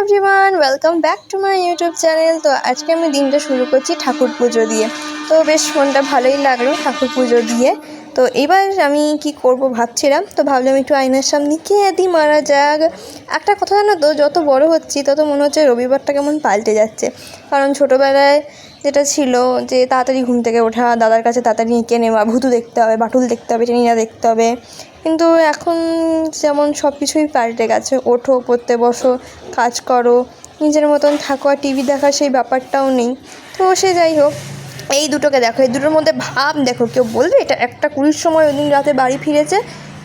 Everyone, welcome back to my YouTube channel. তো আজকে আমি দিনটা শুরু করছি ঠাকুর পুজো দিয়ে। তো বেশ মনটা ভালোই লাগলো ঠাকুর পুজো দিয়ে। তো এবার আমি কি করব ভাবছিলাম, তো ভাবলাম একটু আয়নার সামনে কে আদি মারা যাক। একটা কথা জানো তো, যত বড় হচ্ছি তত মনে হচ্ছে রবিবারটা কেমন পাল্টে যাচ্ছে। কারণ ছোটোবেলায় যেটা ছিল যে তাড়াতাড়ি ঘুম থেকে ওঠা, দাদার কাছে তাড়াতাড়ি এঁকে নেওয়া, ভূতু দেখতে হবে, বাটুল দেখতে হবে, টেনিয়া দেখতে হবে। কিন্তু এখন যেমন সব কিছুই পাল্টে গেছে, ওঠো, পড়তে বসো, কাজ করো, নিজের মতন থাকো, আর টিভি দেখার সেই ব্যাপারটাও নেই। তো সে যাই হোক, এই দুটোকে দেখো, এই দুটোর মধ্যে ভাব দেখো, কেউ বলবে এটা 1:20 সময় ওই দিন রাতে বাড়ি ফিরেছে,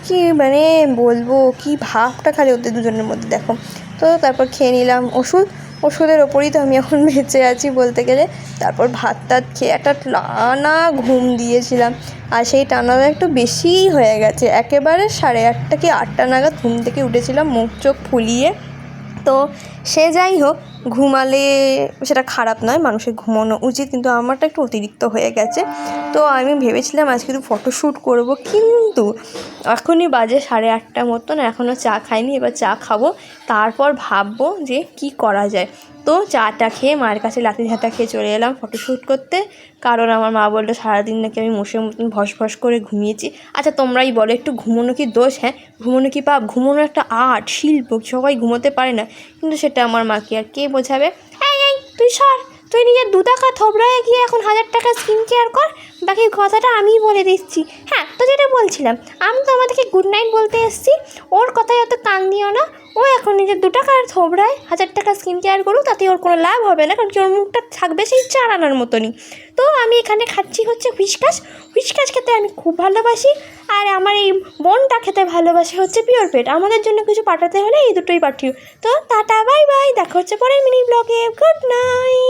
কি মানে বলবো, কি ভাবটা খালি ওদের দুজনের মধ্যে দেখো। তো তারপর খেয়ে নিলাম ওষুধের ওপরই তো আমি এখন বেঁচে আছি বলতে গেলে। তারপর ভাত টাত খেয়ে একটা টানা ঘুম দিয়েছিলাম, আর সেই টানাটা একটু বেশিই হয়ে গেছে। একেবারে 8:30 কি 8টা নাগাদ ঘুম থেকে উঠেছিলাম মুখ চোখ ফুলিয়ে। তো সে যাই হোক, ঘুমালে সেটা খারাপ নয়, মানুষের ঘুমানো উচিত, কিন্তু আমারটা একটু অতিরিক্ত হয়ে গেছে। তো আমি ভেবেছিলাম আজকে একটু ফটোশ্যুট করব, কিন্তু এখনই বাজে 8:30 মতন, এখনও চা খাইনি। এবার চা খাবো, তারপর ভাববো যে কি করা যায়। তো চাটা খেয়ে মায়ের কাছে লাঠি ঝাঁটা খেয়ে চলে এলাম ফটোশ্যুট করতে। কারণ আমার মা বললো সারাদিন নাকি আমি মোষের মতন ভস করে ঘুমিয়েছি। আচ্ছা তোমরাই বলো, একটু ঘুমোনো কি দোষ? হ্যাঁ, ঘুমোনো কি পাপ? ঘুমোনো একটা আর্ট, শিল্প, সবাই ঘুমোতে পারে না, কিন্তু সেটা আমার মাকে আর কে বোঝাবে। এই তুই সর, তুই নিজের 2 টাকা থবড়ায় গিয়ে এখন 1000 টাকা স্কিন কেয়ার কর, বাকি কথাটা আমিই বলে দিচ্ছি। হ্যাঁ, তো যেটা বলছিলাম, আমি তো আমাদেরকে গুড নাইট বলতে এসেছি, ওর কথায় অত কান দিও না। ও এখন নিজের 2 টাকার থবড়ায় 1000 টাকা স্কিন কেয়ার করুক, তাতে ওর কোনো লাভ হবে না, কারণ কি ওর মুখটা থাকবে সেই 4 আনার মতনই। তো আমি এখানে খাচ্ছি হচ্ছে হুইসকাস খেতে আমি খুব ভালোবাসি, আর আমার এই বোনটা খেতে ভালোবাসে হচ্ছে পিওর পেট। আমাদের জন্য কিছু পাঠাতে হলে এই দুটোই পাঠিও। তো টাটা, বাই বাই, দেখা হচ্ছে পরের মিনি ব্লগে। Good night.